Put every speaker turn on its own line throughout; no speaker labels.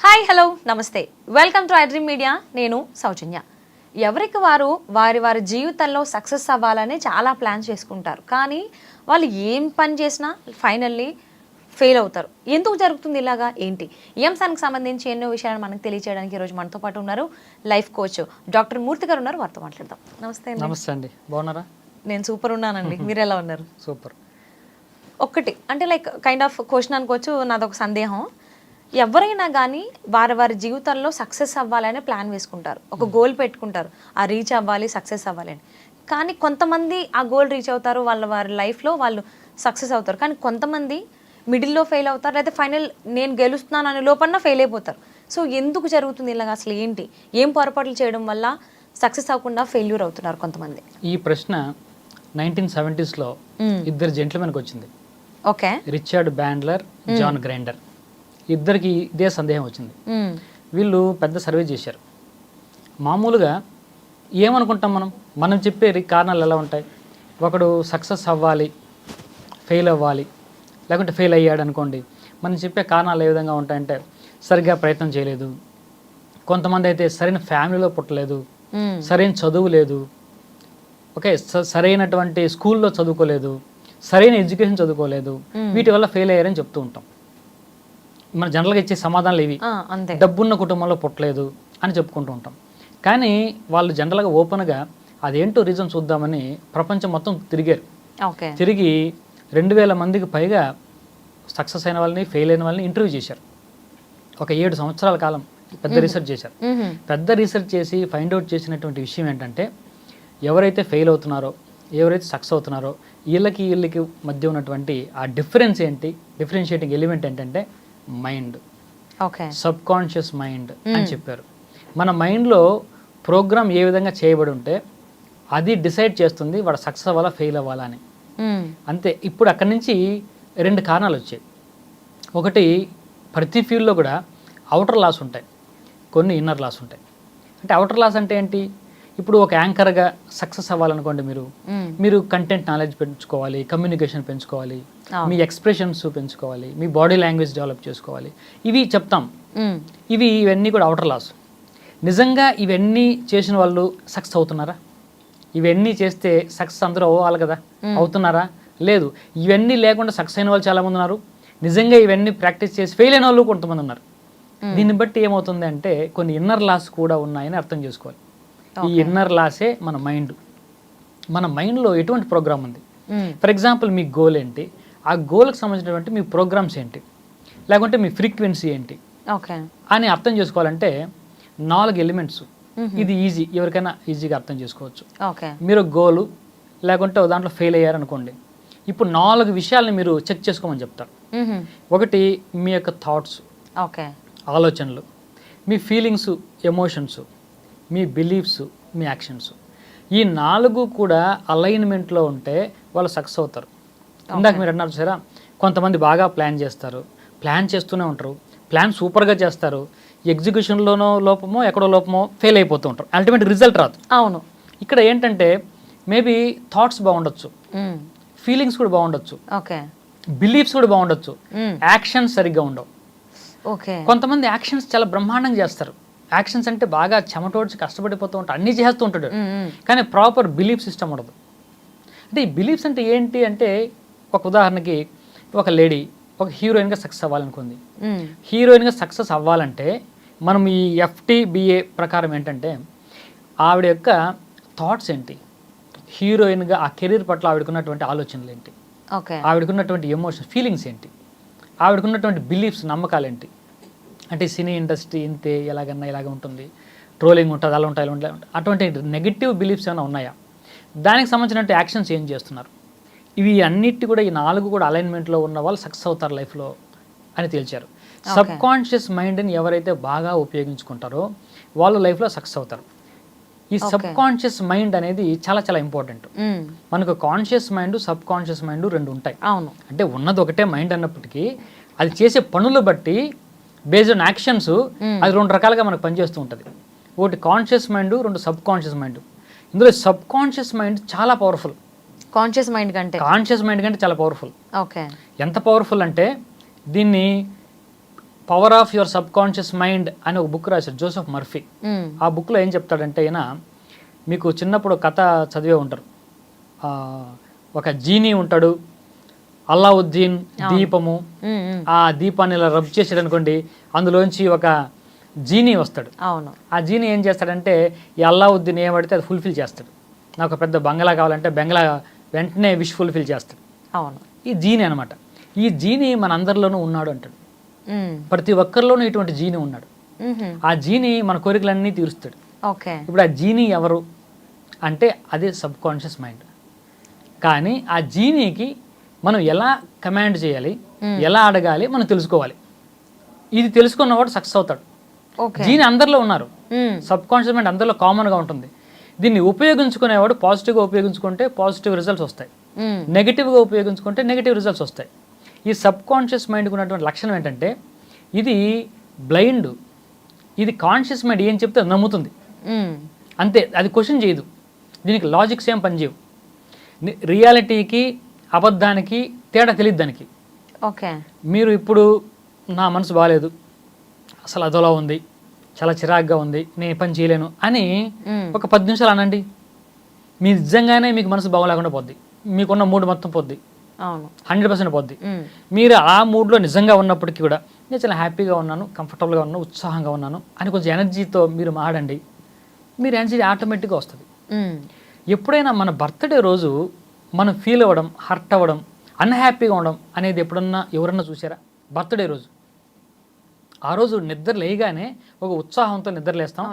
Hi hello నమస్తే welcome to iDream media. నేను సౌజన్య. ఎవరికి వారు వారి వారి జీవితంలో సక్సెస్ అవ్వాలని చాలా ప్లాన్ చేసుకుంటారు, కానీ వాళ్ళు ఏం పని చేసినా ఫైనల్లీ ఫెయిల్ అవుతారు. ఎందుకు జరుగుతుంది ఇలాగా, ఏంటి ఈ అంశానికి సంబంధించి ఎన్నో విషయాలు మనకు తెలియజేయడానికి ఈరోజు మనతో పాటు ఉన్నారు లైఫ్ కోచ్ డాక్టర్ మూర్తి గారు ఉన్నారు. వారితో మాట్లాడదాం. నమస్తే అండి.
నమస్తే అండి, బాగున్నారా?
నేను సూపర్ ఉన్నానండి, మీరు ఎలా ఉన్నారు?
సూపర్.
ఒక్కటి అంటే లైక్ కైండ్ ఆఫ్ క్వశ్చన్ అనుకోవచ్చు, నాదొక సందేహం. ఎవరైనా కానీ వారి వారి జీవితంలో సక్సెస్ అవ్వాలని ప్లాన్ వేసుకుంటారు, ఒక గోల్ పెట్టుకుంటారు, ఆ రీచ్ అవ్వాలి, సక్సెస్ అవ్వాలని. కానీ కొంతమంది ఆ గోల్ రీచ్ అవుతారు, వారి లైఫ్లో వాళ్ళు సక్సెస్ అవుతారు. కానీ కొంతమంది మిడిల్లో ఫెయిల్ అవుతారు, లేదా ఫైనల్ నేను గెలుస్తున్నాను అనే లోపల ఫెయిల్ అయిపోతారు. సో ఎందుకు జరుగుతుంది ఇలాగ, అసలు ఏంటి, ఏం పొరపాట్లు చేయడం వల్ల సక్సెస్ అవ్వకుండా ఫెయిల్యూర్ అవుతున్నారు కొంతమంది?
ఈ ప్రశ్న 1970s ఇద్దరు జెంట్లమెన్కి వచ్చింది.
Okay.
Richard Bandler, John Grinder. ఇద్దరికి ఇదే సందేహం వచ్చింది. వీళ్ళు పెద్ద సర్వే చేశారు. మామూలుగా ఏమనుకుంటాం మనం చెప్పే కారణాలు ఎలా ఉంటాయి? ఒకడు సక్సెస్ అవ్వాలి, ఫెయిల్ అవ్వాలి, లేకుంటే ఫెయిల్ అయ్యాడు అనుకోండి, మనం చెప్పే కారణాలు ఏ విధంగా ఉంటాయంటే సరిగ్గా ప్రయత్నం చేయలేదు, కొంతమంది అయితే సరైన ఫ్యామిలీలో పుట్టలేదు, సరైన చదువు లేదు, ఓకే, సరైనటువంటి స్కూల్లో చదువుకోలేదు, సరైన ఎడ్యుకేషన్ చదువుకోలేదు, వీటి వల్ల ఫెయిల్ అయ్యారని చెప్తూ ఉంటాం. మన జనరల్గా ఇచ్చే సమాధానాలు ఇవి. డబ్బున్న కుటుంబంలో పుట్టలేదు అని చెప్పుకుంటూ ఉంటాం. కానీ వాళ్ళు జనరల్గా ఓపెన్గా అదేంటో రీజన్ చూద్దామని ప్రపంచం మొత్తం తిరిగారు. తిరిగి 2000 మందికి పైగా సక్సెస్ అయిన వాళ్ళని, ఫెయిల్ అయిన వాళ్ళని ఇంటర్వ్యూ చేశారు. ఒక 7 సంవత్సరాల కాలం పెద్ద రీసెర్చ్ చేశారు. పెద్ద రీసెర్చ్ చేసి ఫైండ్ అవుట్ చేసినటువంటి విషయం ఏంటంటే, ఎవరైతే ఫెయిల్ అవుతున్నారో, ఎవరైతే సక్సెస్ అవుతున్నారో, వీళ్ళకి మధ్య ఉన్నటువంటి ఆ డిఫరెన్స్ ఏంటి, డిఫరెన్షియేటింగ్ ఎలిమెంట్ ఏంటంటే మైండ్, సబ్ కాన్షియస్ మైండ్ అని చెప్పారు. మన మైండ్లో ప్రోగ్రామ్ ఏ విధంగా చేయబడి ఉంటే అది డిసైడ్ చేస్తుంది వాడు సక్సెస్ అవ్వాలా, ఫెయిల్ అవ్వాలా అని. అంతే. ఇప్పుడు అక్కడి నుంచి 2 కారణాలు వచ్చాయి. ఒకటి, ప్రతి ఫీల్డ్లో కూడా అవుటర్ లాస్ ఉంటాయి, కొన్ని ఇన్నర్ లాస్ ఉంటాయి. అంటే అవుటర్ లాస్ అంటే ఏంటి? ఇప్పుడు ఒక యాంకర్గా సక్సెస్ అవ్వాలనుకోండి, మీరు కంటెంట్ నాలెడ్జ్ పెంచుకోవాలి, కమ్యూనికేషన్ పెంచుకోవాలి, మీ ఎక్స్ప్రెషన్స్ పెంచుకోవాలి, మీ బాడీ లాంగ్వేజ్ డెవలప్ చేసుకోవాలి, ఇవి చెప్తాం. ఇవన్నీ కూడా అవుటర్ లాస్. నిజంగా ఇవన్నీ చేసిన వాళ్ళు సక్సెస్ అవుతున్నారా? ఇవన్నీ చేస్తే సక్సెస్ అందరూ అవ్వాలి కదా, అవుతున్నారా? లేదు. ఇవన్నీ లేకుండా సక్సెస్ అయిన వాళ్ళు చాలామంది ఉన్నారు, నిజంగా ఇవన్నీ ప్రాక్టీస్ చేసి ఫెయిల్ అయిన వాళ్ళు కొంతమంది ఉన్నారు. దీన్ని బట్టి ఏమవుతుంది అంటే కొన్ని ఇన్నర్ లాస్ కూడా ఉన్నాయని అర్థం చేసుకోవాలి. ఈ ఇన్నర్ లాసే మన మైండ్. మన మైండ్లో ఎటువంటి ప్రోగ్రామ్ ఉంది? ఫర్ ఎగ్జాంపుల్, మీ గోల్ ఏంటి, ఆ గోల్కి సంబంధించినటువంటి మీ ప్రోగ్రామ్స్ ఏంటి, లేకుంటే మీ ఫ్రీక్వెన్సీ ఏంటి అని అర్థం చేసుకోవాలంటే 4 ఎలిమెంట్స్. ఇది ఈజీ, ఎవరికైనా ఈజీగా అర్థం చేసుకోవచ్చు. మీరు గోలు లేకుంటే దాంట్లో ఫెయిల్ అయ్యారనుకోండి, ఇప్పుడు 4 విషయాలని మీరు చెక్ చేసుకోమని చెప్తారు. ఒకటి, మీ యొక్క థాట్స్, ఆలోచనలు, మీ ఫీలింగ్స్, ఎమోషన్స్, మీ బిలీఫ్స్, మీ యాక్షన్స్. ఈ 4 కూడా అలైన్మెంట్లో ఉంటే వాళ్ళు సక్సెస్ అవుతారు. ఇందాక మీరు అన్నారు సరే, కొంతమంది బాగా ప్లాన్ చేస్తారు, ప్లాన్ చేస్తూనే ఉంటారు, ప్లాన్ సూపర్గా చేస్తారు, ఎగ్జిక్యూషన్లోనో లోపమో ఎక్కడో లోపమో ఫెయిల్ అయిపోతూ ఉంటారు, అల్టిమేట్ రిజల్ట్ రాదు. అవును. ఇక్కడ ఏంటంటే మేబీ థాట్స్ బాగుండొచ్చు, ఫీలింగ్స్ కూడా బాగుండొచ్చు, బిలీఫ్స్ కూడా బాగుండొచ్చు, యాక్షన్స్ సరిగ్గా ఉండవు. కొంతమంది యాక్షన్స్ చాలా బ్రహ్మాండంగా చేస్తారు. యాక్షన్స్ అంటే బాగా చెమటోడ్చి కష్టపడిపోతూ ఉంటాడు, అన్నీ చేస్తూ ఉంటాడు, కానీ ప్రాపర్ బిలీఫ్ సిస్టమ్ ఉండదు. అంటే ఈ బిలీఫ్స్ అంటే ఏంటి అంటే, ఒక ఉదాహరణకి ఒక లేడీ ఒక హీరోయిన్గా సక్సెస్ అవ్వాలనుకుంది. హీరోయిన్గా సక్సెస్ అవ్వాలంటే మనం ఈ FTBA ప్రకారం ఏంటంటే, ఆవిడ యొక్క థాట్స్ ఏంటి, హీరోయిన్గా ఆ కెరీర్ పట్ల ఆవిడకున్నటువంటి ఆలోచనలు ఏంటి, ఆవిడకున్నటువంటి ఎమోషన్స్, ఫీలింగ్స్ ఏంటి, ఆవిడకున్నటువంటి బిలీఫ్స్, నమ్మకాలు ఏంటి. అంటే సినీ ఇండస్ట్రీ ఇంతే, ఎలాగన్నా ఇలాగ ఉంటుంది, ట్రోలింగ్ ఉంటుంది, అలా ఉంటాయి, ఇలా ఉంటాయి, అటువంటి నెగిటివ్ బిలీఫ్స్ ఏమైనా ఉన్నాయా, దానికి సంబంధించినట్టు యాక్షన్స్ ఏం చేస్తున్నారు, ఇవి అన్నిటి కూడా ఈ 4 కూడా అలైన్మెంట్లో ఉన్న వాళ్ళు సక్సెస్ అవుతారు లైఫ్లో అని తేల్చారు. సబ్ కాన్షియస్ మైండ్ని ఎవరైతే బాగా ఉపయోగించుకుంటారో వాళ్ళు లైఫ్లో సక్సెస్ అవుతారు. ఈ సబ్ కాన్షియస్ మైండ్ అనేది చాలా చాలా ఇంపార్టెంట్. మనకు conscious mind, sub conscious mind 2 ఉంటాయి. అవును. అంటే ఉన్నది ఒకటే మైండ్ అన్నప్పటికీ అది చేసే పనులు బట్టి బేస్డ్ ఆన్ యాక్షన్స్ అది 2 రకాలుగా మనకు పనిచేస్తూ ఉంటుంది. ఒకటి conscious mind, 2 sub conscious mind. ఇందులో సబ్ కాన్షియస్ మైండ్ చాలా పవర్ఫుల్, కాన్షియస్ మైండ్ కంటే చాలా పవర్ఫుల్. ఎంత పవర్ఫుల్ అంటే దీన్ని power of your sub conscious mind అని ఒక బుక్ రాశారు జోసెఫ్ మర్ఫీ. ఆ బుక్లో ఏం చెప్తాడంటే ఈయన, మీకు చిన్నప్పుడు కథ చదివే ఉంటారు, ఒక జీనీ ఉంటాడు, అల్లావుద్దీన్ దీపము, ఆ దీపాన్ని ఇలా రబ్ చేసాడు అనుకోండి, అందులోంచి ఒక జీనీ వస్తాడు.
అవును.
ఆ జీనీ ఏం చేస్తాడంటే ఈ అల్లావుద్దీన్ ఏం పడితే అది ఫుల్ఫిల్ చేస్తాడు. నాకు పెద్ద బంగ్లా కావాలంటే బంగ్లా వెంటనే విష్ ఫుల్ఫిల్ చేస్తాడు.
అవును.
ఈ జీనీ అనమాట. ఈ జీనీ మన అందరిలోనూ ఉన్నాడు అంటాడు. ప్రతి ఒక్కరిలోనూ ఇటువంటి జీనీ ఉన్నాడు. ఆ జీనీ మన కోరికలన్నీ తీరుస్తాడు.
ఓకే.
ఇప్పుడు ఆ జీనీ ఎవరు అంటే అదే సబ్ కాన్షియస్ మైండ్. కానీ ఆ జీనీకి మనం ఎలా కమాండ్ చేయాలి, ఎలా అడగాలి మనం తెలుసుకోవాలి. ఇది తెలుసుకున్నవాడు సక్సెస్ అవుతాడు. జీని అందరిలో ఉన్నారు, సబ్ కాన్షియస్ మైండ్ అందరిలో కామన్గా ఉంటుంది. దీన్ని ఉపయోగించుకునేవాడు పాజిటివ్గా ఉపయోగించుకుంటే పాజిటివ్ రిజల్ట్స్ వస్తాయి, నెగిటివ్గా ఉపయోగించుకుంటే నెగిటివ్ రిజల్ట్స్ వస్తాయి. ఈ సబ్ కాన్షియస్ మైండ్కి ఉన్నటువంటి లక్షణం ఏంటంటే ఇది బ్లైండ్. ఇది కాన్షియస్ మైండ్ ఏం చెప్తే అది నమ్ముతుంది అంతే, అది క్వశ్చన్ చేయదు. దీనికి లాజిక్స్ ఏం పనిచేయవు. రియాలిటీకి అబద్ధానికి తేడా తెలియదు దానికి.
ఓకే. మీరు
ఇప్పుడు నా మనసు బాగాలేదు, అసలు అదోలా ఉంది, చాలా చిరాగ్గా ఉంది, నేను పని చేయలేను అని ఒక 10 నిమిషాలు అనండి, మీ నిజంగానే మీకు మనసు బాగోలేకుండా పోద్ది, మీకున్న మూడ్ మొత్తం పోద్ది. 100% పోద్ది. మీరు ఆ మూడ్లో నిజంగా ఉన్నప్పటికీ కూడా నేను చాలా హ్యాపీగా ఉన్నాను, కంఫర్టబుల్గా ఉన్నాను, ఉత్సాహంగా ఉన్నాను అని కొంచెం ఎనర్జీతో మీరు మాడండి, మీరు ఎనర్జీ ఆటోమేటిక్గా వస్తుంది. ఎప్పుడైనా మన బర్త్డే రోజు మనం ఫీల్ అవ్వడం, హర్ట్ అవ్వడం, అన్హ్యాపీగా ఉండడం అనేది ఎప్పుడన్నా ఎవరన్నా చూసారా? బర్త్డే రోజు ఆ రోజు నిద్ర లేగానే ఒక ఉత్సాహంతో నిద్ర లేస్తాం,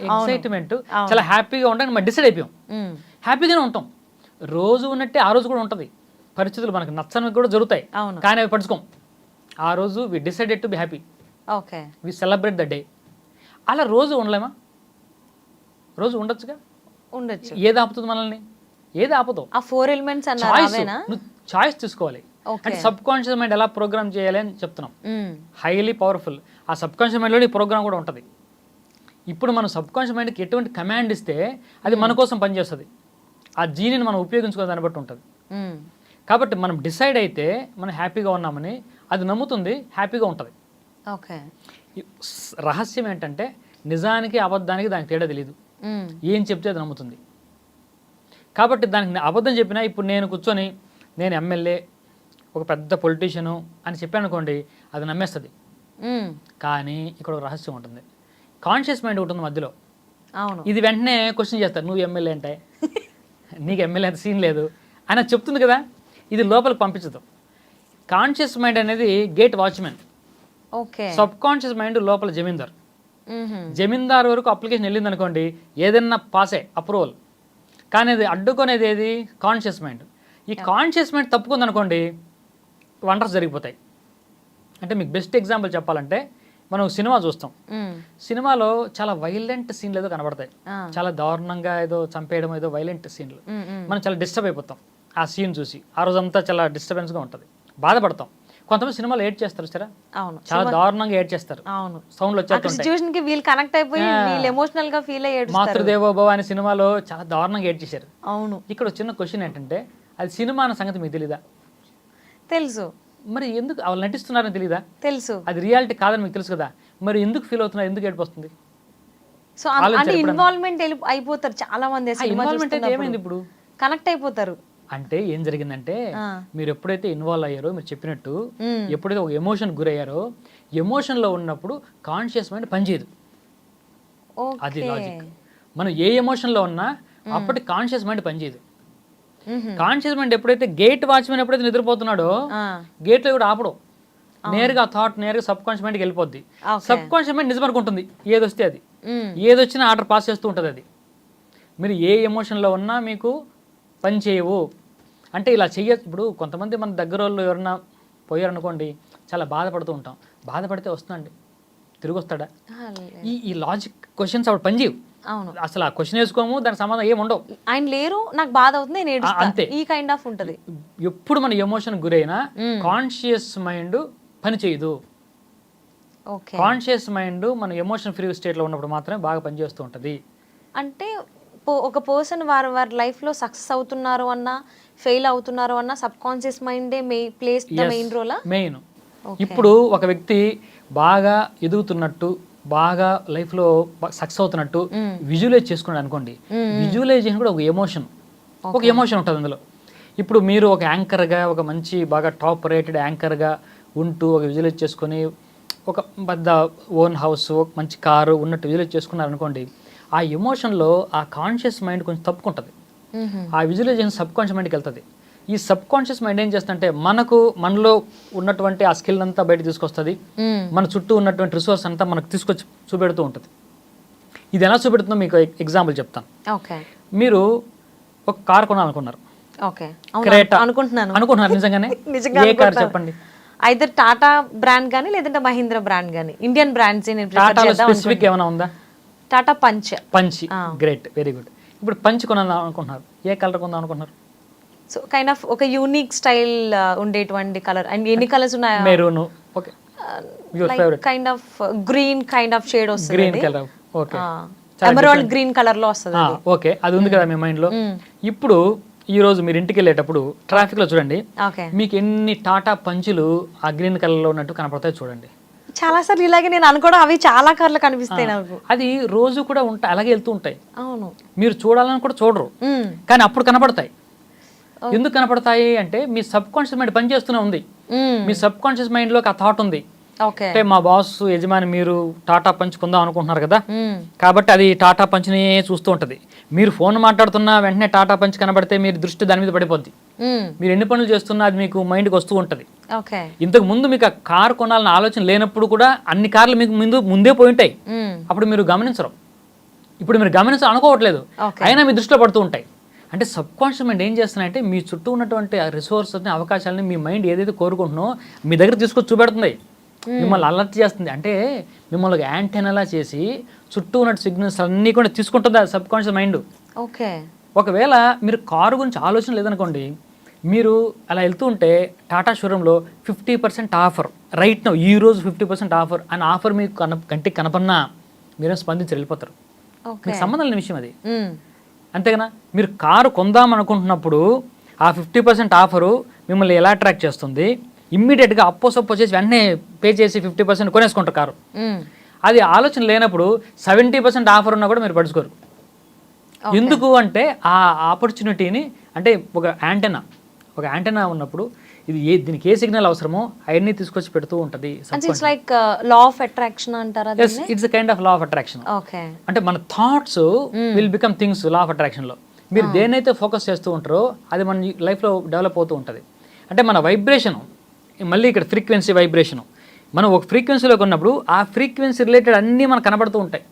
ఎక్సైట్మెంట్, చాలా హ్యాపీగా ఉండడానికి మనం డిసైడ్ అయిపోయాం, హ్యాపీగానే ఉంటాం. రోజు ఉన్నట్టే ఆ రోజు కూడా ఉంటుంది. పరిస్థితులు మనకు నచ్చనివి కూడా జరుగుతాయి, కానీ అవి పడుచుకోం. ఆ రోజు we decided to be happy, we celebrate the day. అలా రోజు ఉండలేమా? రోజు ఉండొచ్చుగా, ఉండొచ్చు. ఏది ఆపుతుంది మనల్ని? ఏది ఆపుతావు? ఆ 4 ఎలిమెంట్స్ నువ్వు చాయిస్ తీసుకోవాలి. అంటే సబ్ కాన్షియస్ మైండ్ ఎలా ప్రోగ్రామ్ చేయాలి అని చెప్తున్నాం. Highly powerful. ఆ సబ్ కాన్షియస్ మైండ్లో ఈ ప్రోగ్రామ్ కూడా ఉంటుంది. ఇప్పుడు మనం సబ్ కాన్షియస్ మైండ్కి ఎటువంటి కమాండ్ ఇస్తే అది మన కోసం పనిచేస్తుంది. ఆ జీనిని మనం ఉపయోగించుకునే దాన్ని బట్టి ఉంటుంది. కాబట్టి మనం డిసైడ్ అయితే మనం హ్యాపీగా ఉన్నామని అది నమ్ముతుంది, హ్యాపీగా ఉంటుంది. ఓకే. రహస్యం ఏంటంటే నిజానికి అబద్ధానికి దానికి తేడా తెలియదు. ఏం చెప్తే అది నమ్ముతుంది. కాబట్టి దానికి అబద్ధం చెప్పినా, ఇప్పుడు నేను కూర్చొని నేను ఎమ్మెల్యే, ఒక పెద్ద పొలిటీషియను అని చెప్పాను అనుకోండి, అది నమ్మేస్తుంది. కానీ ఇక్కడ ఒక రహస్యం ఉంటుంది, కాన్షియస్ మైండ్ ఉంటుంది మధ్యలో. ఇది వెంటనే క్వశ్చన్ చేస్తారు, నువ్వు ఎమ్మెల్యే అంటే నీకు ఎమ్మెల్యే అంత సీన్ లేదు అని అది చెప్తుంది కదా. ఇది లోపలికి పంపించదు. కాన్షియస్ మైండ్ అనేది gate watchman, subconscious mind లోపల జమీందార్. జమీందార్ వరకు అప్లికేషన్ వెళ్ళింది అనుకోండి, ఏదైనా పాసే, అప్రూవల్. కానీ అది అడ్డుకునేది ఏది? Conscious mind. ఈ కాన్షియస్ మైండ్ తప్పుకుంది అనుకోండి, వండర్స్ జరిగిపోతాయి. అంటే మీకు బెస్ట్ ఎగ్జాంపుల్ చెప్పాలంటే, మనం సినిమా చూస్తాం, సినిమాలో చాలా వైలెంట్ సీన్లు ఏదో కనబడతాయి, చాలా దారుణంగా ఏదో చంపేయడం, ఏదో వైలెంట్ సీన్లు. మనం చాలా డిస్టర్బ్ అయిపోతాం ఆ సీన్ చూసి. ఆ రోజంతా చాలా డిస్టర్బెన్స్గా ఉంటుంది, బాధపడతాం. కొంతమంది సినిమాలు ఏడ్ చేస్తారు సరే, చాలా దారుణంగా ఏడ్ చేస్తారు, సౌండ్లు వచ్చేస్తాయి. మాతృదేవోభవ అనే సినిమాలో చాలా దారుణంగా ఏడ్ చేశారు. అవును. ఇక్కడ చిన్న క్వశ్చన్ ఏంటంటే, అది సినిమా అన్న సంగతి మీకు తెలీదా? తెలుసు. మరి ఎందుకు వాళ్ళు నటిస్తున్నారని తెలీదా? తెలుసు. అది రియాలిటీ కాదని మీకు తెలుసు కదా, మరి ఎందుకు ఫీల్ అవుతున్నారు, ఎందుకు ఏడుపు వస్తుంది? సో ఇన్వాల్వ్మెంట్ అయిపోతారు చాలా మంది. ఇన్వాల్వ్మెంట్ అయితే ఏమైంది? ఇప్పుడు కనెక్ట్ అయిపోతారు. అంటే ఏం జరిగిందంటే, మీరు ఎప్పుడైతే ఇన్వాల్వ్ అయ్యారో, మీరు చెప్పినట్టు ఎప్పుడైతే ఒక ఎమోషన్ గురయ్యారో, ఎమోషన్లో ఉన్నప్పుడు కాన్షియస్ మైండ్ పనిచేయదు. అది లాజిక్. మనం ఏ ఎమోషన్లో ఉన్నా అప్పటి కాన్షియస్ మైండ్ పనిచేయదు. కాన్షియస్ మైండ్ ఎప్పుడైతే గేట్ వాచ్మెన్ ఎప్పుడైతే నిద్రపోతున్నాడో, గేట్లో కూడా ఆపడం, నేరుగా థాట్ నేరుగా సబ్ కాన్షియస్ మైండ్కి వెళ్ళిపోద్ది. సబ్ కాన్షియస్ మైండ్ నిజం అనుకుంటుంది, ఏదొస్తే అది, ఏదొచ్చినా ఆర్డర్ పాస్ చేస్తూ ఉంటుంది. అది మీరు ఏ ఎమోషన్లో ఉన్నా మీకు పని చేయవు. అంటే ఇలా చెయ్యచ్చు. ఇప్పుడు కొంతమంది మన దగ్గర వాళ్ళు ఎవరన్నా పోయారనుకోండి, చాలా బాధపడుతూ ఉంటాం. బాధపడితే వస్తుందండి, తిరిగి వస్తాడా? ఈ లాజిక్ క్వశ్చన్స్ అప్పుడు పని చేయవు. అసలు ఆ క్వశ్చన్ వేసుకోము, దానికి సంబంధం ఏమి ఉండవు. ఆయన లేరు, నాకు బాధ అవుతుంది, అంతే. ఈ కైండ్ ఆఫ్ ఉంటుంది. ఎప్పుడు మన ఎమోషన్ గురైనా కాన్షియస్ మైండ్ పని చేయదు. కాన్షియస్ మైండ్ మన ఎమోషన్ ఫ్రీ స్టేట్లో ఉన్నప్పుడు మాత్రమే బాగా పనిచేస్తూ ఉంటుంది. అంటే ఒక పర్సన్ వారి లైఫ్లో సక్సెస్ అవుతున్నారు అన్నా, ఫెయిల్ అవుతున్నారు అన్నా, సబ్ కాన్షియస్ మైండే plays the main role. Main ఇప్పుడు ఒక వ్యక్తి బాగా ఎదుగుతున్నట్టు, బాగా లైఫ్లో సక్సెస్ అవుతున్నట్టు విజువలైజ్ చేసుకున్నాడు అనుకోండి. విజువలైజేషన్ కూడా ఒక ఎమోషన్ ఉంటుంది అందులో. ఇప్పుడు మీరు ఒక యాంకర్గా, ఒక మంచి బాగా టాప్ రేటెడ్ యాంకర్గా ఉంటూ ఒక విజువలైజ్ చేసుకొని ఒక పెద్ద ఓన్ హౌస్, ఒక మంచి కారు ఉన్నట్టు విజువలైజ్ చేసుకున్నారు అనుకోండి, ఆ ఎమోషన్లో ఆ కాన్షియస్ మైండ్ కొంచెం తప్పుకుంటుంది. ఆ విజువలైజేషన్ సబ్ కాన్షియస్ మైండ్కి వెళ్తుంది. ఈ సబ్ కాన్షియస్ మైండ్ ఏం చేస్తుందంటే మనలో ఉన్నటువంటి ఆ స్కిల్ అంతా బయట తీసుకొస్తుంది. మన చుట్టూ ఉన్నటువంటి రిసోర్స్ అంతా మనకు తీసుకొచ్చి చూపెడుతూ ఉంటుంది. ఇది ఎలా చూపెడుతుందో మీకు ఎగ్జాంపుల్ చెప్తాను. మీరు ఒక కార్ కొనాలనుకున్నారు, అనుకుంటున్నారు నిజంగానే, ఏ కార్ చెప్పండి?
అయితే టాటా బ్రాండ్ కానీ లేదంటే మహీంద్రా బ్రాండ్ కానీ, ఇండియన్ బ్రాండ్స్
స్పెసిఫిక్ ఏమైనా ఉందా?
Tata Punch.
Great, very good. ఇప్పుడు పంచ్ కొనాలని అనుకుంటున్నారు, ఏ కలర్ కొందాం అనుకుంటున్నారు?
సో కైండ్ ఆఫ్ ఒక యూనిక్ స్టైల్ ఉండేటువంటి కలర్. అండ్ ఎన్ని కలర్స్ ఉన్నాయి?
Maroon, okay,
kind of green kind of shade వస్తుంది.
Green colour, okay,
emerald green colour లో వస్తుంది.
ఓకే, అది ఉంది కదా మీ మైండ్ లో. ఇప్పుడు ఈ రోజు మీరు ఇంటికి వెళ్ళేటప్పుడు ట్రాఫిక్ లో చూడండి, మీకు ఎన్ని టాటా పంచులు ఆ గ్రీన్ కలర్ లో ఉన్నట్టు కనపడతాయి చూడండి.
చాలా సార్లు ఇలాగే నేను అనుకోవడం, అవి చాలా కార్లు కనిపిస్తాయి నాకు.
అది రోజు కూడా ఉంటాయి, అలాగే వెళ్తూ ఉంటాయి.
అవును,
మీరు చూడాలని కూడా చూడరు, కానీ అప్పుడు కనపడతాయి. ఎందుకు కనపడతాయి అంటే మీ సబ్ కాన్షియస్ మైండ్ పనిచేస్తూనే ఉంది. మీ సబ్ కాన్షియస్ మైండ్ లోకి ఆ థాట్ ఉంది. అంటే మా బాస్ యజమాని మీరు టాటా పంచ్ కొందాం అనుకుంటున్నారు కదా, కాబట్టి అది టాటా పంచ్ని చూస్తూ ఉంటది. మీరు ఫోన్ మాట్లాడుతున్నా వెంటనే టాటా పంచ్ కనబడితే మీరు దృష్టి దాని మీద పడిపోద్ది. మీరు ఎన్ని పనులు చేస్తున్నా అది మీకు మైండ్కి వస్తూ ఉంటది. ఇంతకు ముందు మీకు ఆ కార్ కొనాలన్న ఆలోచన లేనప్పుడు కూడా అన్ని కార్లు మీకు ముందే పోయి ఉంటాయి, అప్పుడు మీరు గమనించరు. ఇప్పుడు మీరు అనుకోవట్లేదు, అయినా మీ దృష్టిలో పడుతూ ఉంటాయి. అంటే సబ్ కాన్షియస్ మైండ్ ఏం చేస్తున్నాయంటే మీ చుట్టూ ఉన్నటువంటి రిసోర్సెస్ని, అవకాశాలని మీ మైండ్ ఏదైతే కోరుకుంటున్నో మీ దగ్గర తీసుకొచ్చి చూపెడుతుంది, మిమ్మల్ని అలర్ట్ చేస్తుంది. అంటే మిమ్మల్ని యాంటెనాలా చేసి చుట్టూ ఉన్న సిగ్నల్స్ అన్నీ కూడా తీసుకుంటుంది ఆ సబ్ కాన్షియస్ మైండ్.
ఓకే,
ఒకవేళ మీరు కారు గురించి ఆలోచన లేదనుకోండి, మీరు అలా వెళ్తూ ఉంటే టాటా షోరూంలో 50% ఆఫర్ రైట్ నౌ, ఈ రోజు 50% ఆఫర్ అని ఆఫర్ మీకు కంటికి కనపన్నా మీరేం స్పందించి వెళ్ళిపోతారు. మీకు సంబంధం లేని విషయం అది, అంతేగానా? మీరు కారు కొందాం అనుకుంటున్నప్పుడు ఆ 50% ఆఫరు మిమ్మల్ని ఎలా అట్రాక్ట్ చేస్తుంది, ఇమ్మీడియట్గా అప్పో చేసి వెంటనే పే చేసి 50% కొనేసుకుంటారు కారు. అది ఆలోచన లేనప్పుడు 70% ఆఫర్ ఉన్నా కూడా మీరు పడుచుకోరు. ఎందుకు అంటే ఆ ఆపర్చునిటీని, అంటే ఒక యాంటెనా ఉన్నప్పుడు ఇది దీనికి ఏ సిగ్నల్ అవసరమో అవన్నీ తీసుకొచ్చి పెడుతూ ఉంటుంది.
లైక్ లా ఆఫ్ అట్రాక్షన్ అంటారా?
It's kind of law of attraction. అంటే మన thoughts will become things. Law of attraction లో మీరు దేనైతే ఫోకస్ చేస్తూ ఉంటారో అది మన లైఫ్లో డెవలప్ అవుతూ ఉంటుంది. అంటే మన వైబ్రేషన్, మళ్ళీ ఇక్కడ ఫ్రీక్వెన్సీ వైబ్రేషన్, మనం ఒక ఫ్రీక్వెన్సీలోకి ఉన్నప్పుడు ఆ ఫ్రీక్వెన్సీ రిలేటెడ్ అన్నీ మనకు కనబడుతూ ఉంటాయి.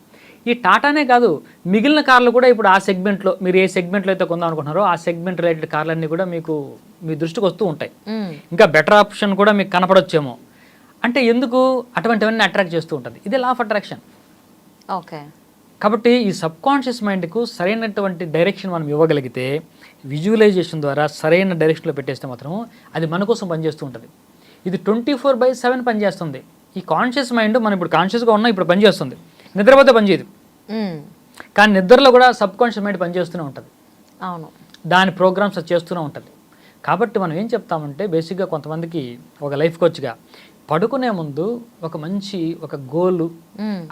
ఈ టాటానే కాదు, మిగిలిన కార్లు కూడా ఇప్పుడు ఆ సెగ్మెంట్లో, మీరు ఏ సెగ్మెంట్లో అయితే కొందాం అనుకుంటున్నారో ఆ సెగ్మెంట్ రిలేటెడ్ కార్లన్నీ కూడా మీకు మీ దృష్టికి వస్తూ ఉంటాయి. ఇంకా బెటర్ ఆప్షన్ కూడా మీకు కనపడొచ్చేమో. అంటే ఎందుకు అటువంటివన్నీ అట్రాక్ట్ చేస్తూ ఉంటుంది. ఇదే లా ఆఫ్ అట్రాక్షన్.
ఓకే,
కాబట్టి ఈ సబ్ కాన్షియస్ మైండ్కు సరైనటువంటి డైరెక్షన్ మనం ఇవ్వగలిగితే, విజువలైజేషన్ ద్వారా సరైన డైరెక్షన్లో పెట్టేస్తే మాత్రం అది మన కోసం పనిచేస్తూ ఉంటుంది. ఇది 24/7 పనిచేస్తుంది. ఈ కాన్షియస్ మైండ్ మనం ఇప్పుడు కాన్షియస్గా ఉన్నా ఇప్పుడు పనిచేస్తుంది, నిద్రపోతే పనిచేయదు. కానీ నిద్రలో కూడా సబ్ కాన్షియస్ మైండ్ పనిచేస్తూనే ఉంటుంది.
అవును,
దాని ప్రోగ్రామ్స్ అది చేస్తూనే ఉంటుంది. కాబట్టి మనం ఏం చెప్తామంటే బేసిక్గా కొంతమందికి ఒక లైఫ్ కోచ్గా పడుకునే ముందు ఒక గోల్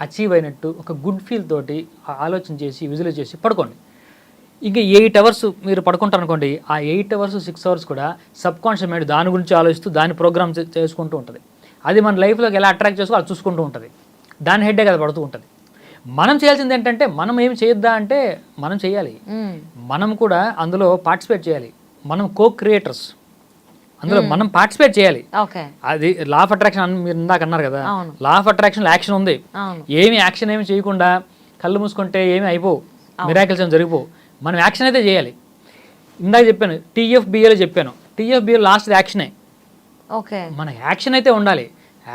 అచీవ్ అయినట్టు ఒక గుడ్ ఫీల్ తోటి ఆలోచన చేసి విజువలైజ్ చేసి పడుకోండి. ఇంకా 8 అవర్స్ మీరు పడుకుంటారు అనుకోండి, ఆ 8 అవర్స్ 6 అవర్స్ కూడా సబ్ కాన్షియస్ మైండ్ దాని గురించి ఆలోచిస్తూ దాని ప్రోగ్రామ్ చేసుకుంటూ ఉంటుంది. అది మన లైఫ్లోకి ఎలా అట్రాక్ట్ చేసుకో అది చూసుకుంటూ ఉంటుంది. దాని హెడ్డే కదా పడుతూ ఉంటుంది. మనం చేయాల్సింది ఏంటంటే మనం ఏం చేయొద్దా అంటే మనం చేయాలి, మనం కూడా అందులో పార్టిసిపేట్ చేయాలి. మనం క్రియేటర్స్, అందులో మనం పార్టిసిపేట్ చేయాలి. అది లా ఆఫ్ అట్రాక్షన్ మీరు ఇందాక అన్నారు కదా, లా ఆఫ్ అట్రాక్షన్ యాక్షన్ ఉంది. ఏమి యాక్షన్ ఏమి చేయకుండా కళ్ళు మూసుకుంటే ఏమి అయిపోవు, మిరాకిల్స్ ఏమి జరిగిపోవు. మనం యాక్షన్ అయితే చేయాలి. ఇందాక చెప్పాను TFBAలో చెప్పాను, TFBA లాస్ట్ యాక్షనే. మన యాక్షన్ అయితే ఉండాలి.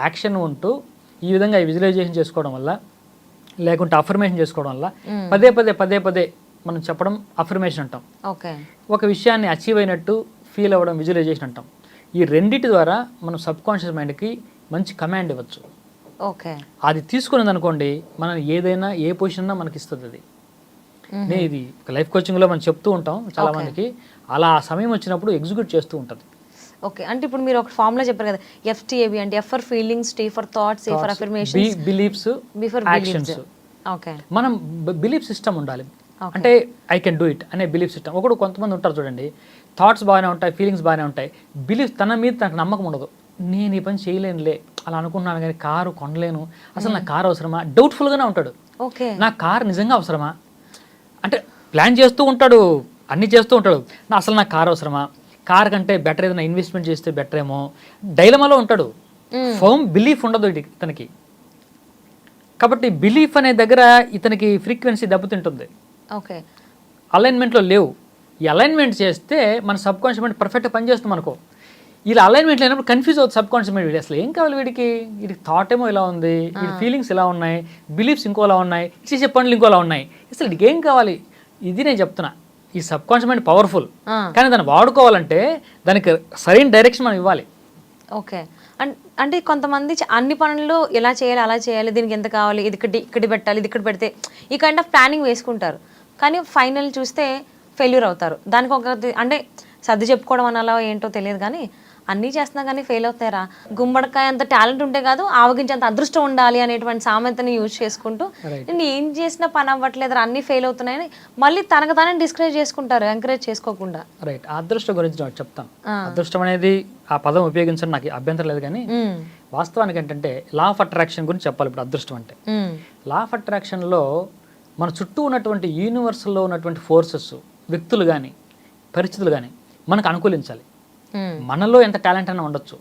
యాక్షన్ ఉంటూ ఈ విధంగా విజువలైజేషన్ చేసుకోవడం వల్ల, లేకుంటే అఫర్మేషన్ చేసుకోవడం వల్ల పదే పదే మనం చెప్పడం అఫర్మేషన్ అంటాం. ఒక విషయాన్ని అచీవ్ అయినట్టు ఫీల్ అవ్వడం విజువలైజేషన్ అంటాం. ఈ రెండింటి ద్వారా మనం సబ్ కాన్షియస్ మైండ్కి మంచి కమాండ్ ఇవ్వచ్చు. అది తీసుకున్నది అనుకోండి, మనం ఏదైనా ఏ పొజిషన్ అన్నా మనకి ఇస్తుంది. అది నేను ఇది లైఫ్ కోచింగ్లో మనం చెప్తూ ఉంటాం చాలా మందికి, అలా ఆ సమయం వచ్చినప్పుడు ఎగ్జిక్యూట్ చేస్తూ ఉంటుంది.
ఓకే, అంటే ఇప్పుడు మీరు ఒక ఫార్ములా చెప్పారు కదా, FTAB అంటే F for feelings, T for thoughts, A for affirmations,
beliefs,
B for
actions.
Okay,
మనం బిలీఫ్ సిస్టమ్ ఉండాలి. అంటే ఐ కెన్ డూ ఇట్ అనే బిలీఫ్ సిస్టమ్. ఒకడు కొంతమంది ఉంటారు చూడండి, థాట్స్ బాగానే ఉంటాయి, ఫీలింగ్స్ బాగానే ఉంటాయి, బిలీఫ్ తన మీద తనకు నమ్మకం ఉండదు. నేను ఈ పని చేయలేనులే, అలా అనుకున్నాను కానీ కారు కొనలేను, అసలు నాకు కారు అవసరమా, డౌట్ఫుల్గానే ఉంటాడు.
ఓకే,
నా కారు నిజంగా అవసరమా, అంటే ప్లాన్ చేస్తూ ఉంటాడు, అన్నీ చేస్తూ ఉంటాడు, అసలు నాకు కారు అవసరమా, కార్ కంటే బెటర్ ఏదైనా ఇన్వెస్ట్మెంట్ చేస్తే బెటర్ ఏమో, డైలమాలో ఉంటాడు. ఫర్మ్ బిలీఫ్ ఉండదు ఇతనికి. కాబట్టి బిలీఫ్ అనే దగ్గర ఇతనికి ఫ్రీక్వెన్సీ దెబ్బతింటుంది.
ఓకే,
అలైన్మెంట్లో లేవు. ఈ అలైన్మెంట్ చేస్తే మన సబ్ కాన్షియస్ మైండ్ పర్ఫెక్ట్గా పనిచేస్తుంది అనుకో. ఇలా అలైన్మెంట్ లేనప్పుడు కన్ఫ్యూజ్ అవుతుంది సబ్ కాన్షియస్ మైండ్. అసలు ఏం కావాలి వీడికి థాట్ ఏమో ఇలా ఉంది, వీడి ఫీలింగ్స్ ఇలా ఉన్నాయి, బిలీఫ్స్ ఇంకోలా ఉన్నాయి, చేసే పనులు ఇంకోలా ఉన్నాయి, అసలు వీడికి ఏం కావాలి. ఇది నేను చెప్తున్నా, ఈ సబ్ కాన్షియస్ మైండ్ పవర్ఫుల్, కానీ దాన్ని వాడుకోవాలంటే దానికి సరైన డైరెక్షన్ మనం ఇవ్వాలి.
ఓకే, అంటే కొంతమంది అన్ని పనులు ఎలా చేయాలి, అలా చేయాలి, దీనికి ఎంత కావాలి, ఇది ఇక్కడ పెట్టాలి, ఇది ఇక్కడ పెడితే, ఈ కైండ్ ఆఫ్ ప్లానింగ్ వేసుకుంటారు. కానీ ఫైనల్ చూస్తే ఫెయిల్యూర్ అవుతారు. దానికి ఒక అంటే సర్ది చెప్పుకోవడం అనాలో ఏంటో తెలియదు, కానీ అన్నీ చేస్తున్నా కానీ ఫెయిల్ అవుతారా. గుమ్మడికాయ అంత టాలెంట్ ఉంటే కాదు, ఆవగించేంత అదృష్టం ఉండాలి అనేటువంటి సామెతని యూజ్ చేసుకుంటూ నేను ఏం చేసినా పని అవ్వట్లేదు, అన్నీ ఫెయిల్ అవుతున్నాయని మళ్ళీ తనకు తానే డిస్కరేజ్ చేసుకుంటారు, ఎంకరేజ్ చేసుకోకుండా.
రైట్, అదృష్టం గురించి నేను చెప్తాను. అదృష్టం అనేది ఆ పదం ఉపయోగించడం నాకు అభ్యంతరం లేదు, కానీ వాస్తవానికి ఏంటంటే లా ఆఫ్ అట్రాక్షన్ గురించి చెప్పాలి. ఇప్పుడు అదృష్టం అంటే లా ఆఫ్ అట్రాక్షన్లో మన చుట్టూ ఉన్నటువంటి యూనివర్స్లో ఉన్నటువంటి ఫోర్సెస్, వ్యక్తులు కానీ పరిస్థితులు కానీ మనకు అనుకూలించాలి. మనలో ఎంత టాలెంట్ అయినా ఉండొచ్చు,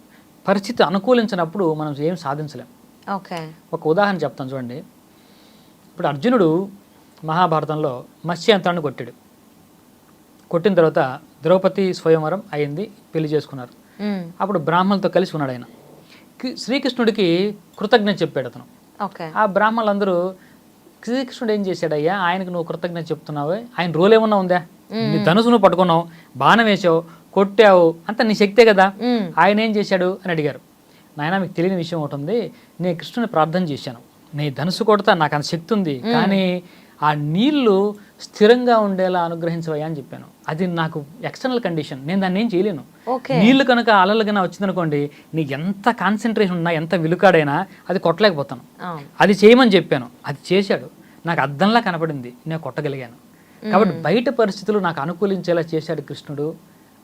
పరిస్థితి అనుకూలించినప్పుడు మనం ఏం సాధించలేం.
ఓకే,
ఒక ఉదాహరణ చెప్తాను చూడండి. ఇప్పుడు అర్జునుడు మహాభారతంలో మత్స్యంత్రాన్ని కొట్టాడు. కొట్టిన తర్వాత ద్రౌపది స్వయంవరం అయింది, పెళ్లి చేసుకున్నారు. అప్పుడు బ్రాహ్మణులతో కలిసి ఉన్నాడు ఆయన. శ్రీకృష్ణుడికి కృతజ్ఞత చెప్పాడు అతను.
ఓకే,
ఆ బ్రాహ్మణులందరూ శ్రీకృష్ణుడు ఏం చేశాడయ్యా, ఆయనకు నువ్వు కృతజ్ఞత చెప్తున్నావు, ఆయన రోల్ ఏమన్నా ఉందా, నీ ధనుసు నువ్వు పట్టుకున్నావు, బాణం వేసావు, కొట్టావు, అంత నీ శక్తే కదా, ఆయన ఏం చేశాడు అని అడిగారు. నాయన మీకు తెలియని విషయం ఒకటి ఉంది, నేను కృష్ణుని ప్రార్థన చేశాను, నీ ధనుసు కొడతా, నాకు అంత శక్తి ఉంది, కానీ ఆ నీళ్లు స్థిరంగా ఉండేలా అనుగ్రహించవయ్యా అని చెప్పాను. అది నాకు ఎక్స్టర్నల్ కండిషన్, నేను దాన్ని ఏం చేయలేను. నీళ్లు కనుక అలలు కన్నా వచ్చిందనుకోండి, నీకు ఎంత కాన్సన్ట్రేషన్ ఉన్నా, ఎంత విలుకాడైనా అది కొట్టలేకపోతాను. అది చేయమని చెప్పాను, అది చేశాడు, నాకు అద్దంలా కనపడింది, నేను కొట్టగలిగాను. కాబట్టి బయట పరిస్థితులు నాకు అనుకూలించేలా చేశాడు కృష్ణుడు,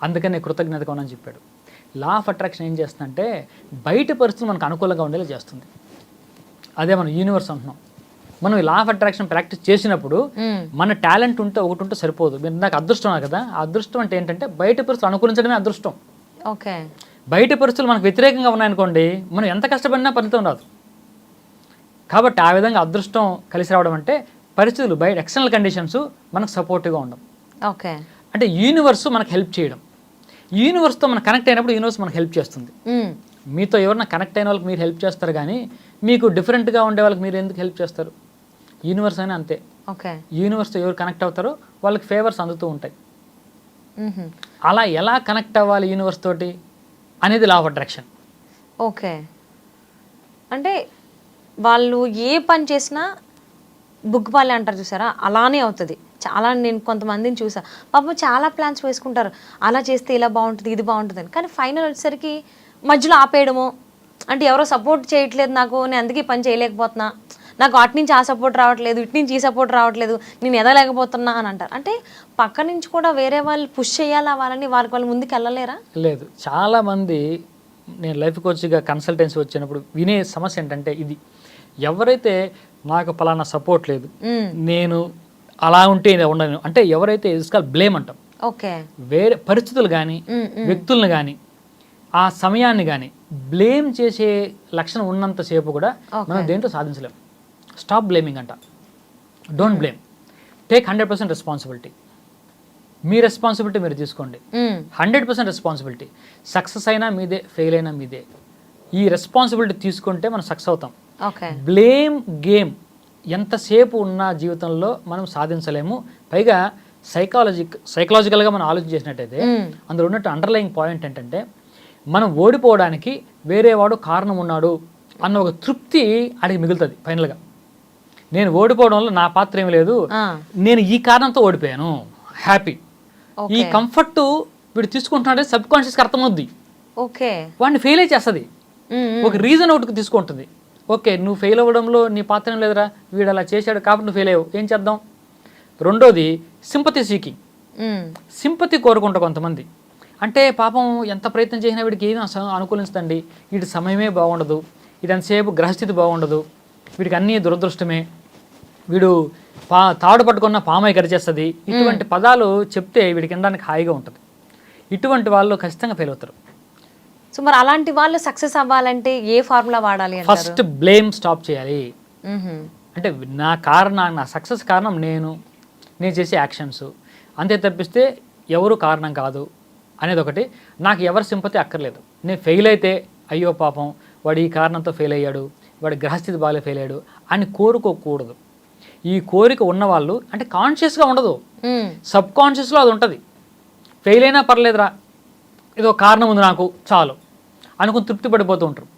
అందుకని నేను కృతజ్ఞతగా ఉన్నానని చెప్పాడు. లా ఆఫ్ అట్రాక్షన్ ఏం చేస్తుందంటే బయట పరిస్థితులు మనకు అనుకూలంగా ఉండేలా చేస్తుంది. అదే మనం యూనివర్స్ అంటున్నాం. మనం ఈ లా ఆఫ్ అట్రాక్షన్ ప్రాక్టీస్ చేసినప్పుడు మన టాలెంట్ ఉంటే ఒకటి ఉంటే సరిపోదు. మీరు నాకు అదృష్టం కదా, ఆ అదృష్టం అంటే ఏంటంటే బయట పరిస్థితులు అనుకూలించడమే అదృష్టం.
ఓకే,
బయట పరిస్థితులు మనకు వ్యతిరేకంగా ఉన్నాయనుకోండి, మనం ఎంత కష్టపడినా ఫలితం రాదు. కాబట్టి ఆ విధంగా అదృష్టం కలిసి రావడం అంటే పరిస్థితులు, బయట ఎక్స్టర్నల్ కండిషన్స్ మనకు సపోర్టివ్గా ఉండడం.
ఓకే,
అంటే యూనివర్స్ మనకు హెల్ప్ చేయడం. యూనివర్స్తో మనం కనెక్ట్ అయినప్పుడు యూనివర్స్ మనకు హెల్ప్ చేస్తుంది. మీతో ఎవరైనా కనెక్ట్ అయిన వాళ్ళకి మీరు హెల్ప్ చేస్తారు, కానీ మీకు డిఫరెంట్గా ఉండే వాళ్ళకి మీరు ఎందుకు హెల్ప్ చేస్తారు? యూనివర్స్ అయినా అంతే.
ఓకే,
యూనివర్స్తో ఎవరు కనెక్ట్ అవుతారో వాళ్ళకి ఫేవర్స్ అందుతూ ఉంటాయి. అలా ఎలా కనెక్ట్ అవ్వాలి యూనివర్స్ తోటి అనేది లా ఆఫ్ అట్రాక్షన్.
ఓకే, అంటే వాళ్ళు ఏ పని చేసినా బుగ్గుపాలే అంటారు చూసారా, అలానే అవుతుంది. చాలా నేను కొంతమందిని చూసా, పాపం చాలా ప్లాన్స్ వేసుకుంటారు, అలా చేస్తే ఇలా బాగుంటుంది, ఇది బాగుంటుంది అని, కానీ ఫైనల్ వచ్చేసరికి మధ్యలో ఆపేయడము, అంటే ఎవరో సపోర్ట్ చేయట్లేదు నాకు, నేను అందుకే పని చేయలేకపోతున్నా, నాకు అటు నుంచి ఆ సపోర్ట్ రావట్లేదు, ఇటు నుంచి ఈ సపోర్ట్ రావట్లేదు, నేను ఎదలేకపోతున్నా అని అంటారు. అంటే పక్క నుంచి కూడా వేరే వాళ్ళు పుష్ చేయాలా వాళ్ళని, వాళ్ళు ముందుకు వెళ్ళలేరా? లేదు,
చాలామంది నేను లైఫ్ కోచ్గా కన్సల్టెన్సీ వచ్చినప్పుడు వినే సమస్య ఏంటంటే ఇది, ఎవరైతే నాకు పలానా సపోర్ట్ లేదు, నేను అలా ఉంటే ఉండను అంటే, ఎవరైతే ఇస్కాల్ బ్లేమ్ అంటాం.
ఓకే,
వేరే పరిస్థితులు కానీ వ్యక్తులను కానీ ఆ సమయాన్ని కానీ బ్లేమ్ చేసే లక్షణం ఉన్నంతసేపు కూడా మనం దేంట్లో సాధించలేం. స్టాప్ బ్లేమింగ్ అంట, don't blame, take 100% responsibility. Me responsibility మీరు తీసుకోండి, 100% రెస్పాన్సిబిలిటీ. సక్సెస్ అయినా మీదే, ఫెయిల్ అయినా మీదే. ఈ రెస్పాన్సిబిలిటీ తీసుకుంటే మనం సక్సెస్ అవుతాం. బ్లేమ్ గేమ్ ఎంతసేపు ఉన్న జీవితంలో మనం సాధించలేము. పైగా సైకలాజికల్గా మనం ఆలోచన చేసినట్టయితే అందులో ఉన్నట్టు అండర్లయింగ్ పాయింట్ ఏంటంటే, మనం ఓడిపోవడానికి వేరే వాడు కారణం ఉన్నాడు అన్న ఒక తృప్తి అడిగి మిగులుతుంది ఫైనల్గా. నేను ఓడిపోవడం వల్ల నా పాత్ర ఏమి లేదు, నేను ఈ కారణంతో ఓడిపోయాను, హ్యాపీ. ఈ కంఫర్ట్ వీడు తీసుకుంటున్నాడే సబ్ కాన్షియస్కి అర్థమవుద్ది.
ఓకే.
వాడిని ఫెయిల్ అయి చేస్తుంది. ఒక రీజన్ ఒకటి తీసుకుంటుంది. ఓకే, నువ్వు ఫెయిల్ అవ్వడంలో నీ పాత్ర ఏం లేదురా, వీడు అలా చేశాడు కాబట్టి నువ్వు ఫెయిల్ అయ్యావు, ఏం చేద్దాం. రెండోది సింపతి సీకింగ్. సింపతి కోరుకుంటా కొంతమంది. అంటే పాపం ఎంత ప్రయత్నం చేసినా వీడికి ఏమీ అనుకూలించదండి, వీడి సమయమే బాగుండదు, ఇది ఎంతసేపు గ్రహస్థితి బాగుండదు, వీడికి అన్నీ దురదృష్టమే, వీడు తాడు పట్టుకున్న పామై కరిచేస్తుంది, ఇటువంటి పదాలు చెప్తే వీడికి వినడానికి హాయిగా ఉంటుంది. ఇటువంటి వాళ్ళు ఖచ్చితంగా ఫెయిల్ అవుతారు.
సో మరి అలాంటి వాళ్ళు సక్సెస్ అవ్వాలంటే ఏ ఫార్ములా వాడాలి అంటారు?
ఫస్ట్ బ్లేమ్ స్టాప్ చేయాలి. అంటే నా సక్సెస్ కారణం నేను చేసే యాక్షన్స్, అంతే తప్పిస్తే ఎవరు కారణం కాదు అనేది ఒకటి. నాకు ఎవరి సింపతి అక్కర్లేదు. నేను ఫెయిల్ అయితే అయ్యో పాపం వాడు ఈ కారణంతో ఫెయిల్ అయ్యాడు, వాడి గ్రహస్థితి బాగా ఫెయిల్ అయ్యాడు అని కోరుకోకూడదు. ఈ కోరిక ఉన్నవాళ్ళు అంటే కాన్షియస్గా ఉండదు, సబ్ కాన్షియస్లో అది ఉంటుంది. ఫెయిల్ అయినా పర్లేదురా, ఏదో కారణం ఉంది నాకు చాలు అనుకుని తృప్తి పడిపోతూ ఉంటారు.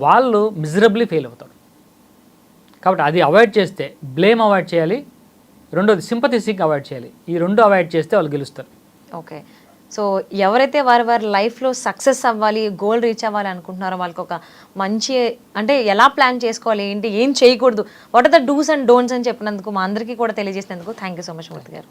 వాళ్ళు మిజరబ్లీ ఫెయిల్ అవుతారు. కాబట్టి అది అవాయిడ్ చేస్తే, బ్లేమ్ అవాయిడ్ చేయాలి, రెండోది సింపతి సీక్ అవాయిడ్ చేయాలి. ఈ రెండు అవాయిడ్ చేస్తే వాళ్ళు గెలుస్తారు.
ఓకే. సో ఎవరైతే వారి లైఫ్లో సక్సెస్ అవ్వాలి, గోల్ రీచ్ అవ్వాలి అనుకుంటున్నారో వాళ్ళకి ఒక మంచి అంటే ఎలా ప్లాన్ చేసుకోవాలి, ఏంటి ఏం చేయకూడదు, what are the dos and don'ts అని చెప్పినందుకు మా అందరికీ కూడా తెలియజేసినందుకు thank you so much Murthy గారు.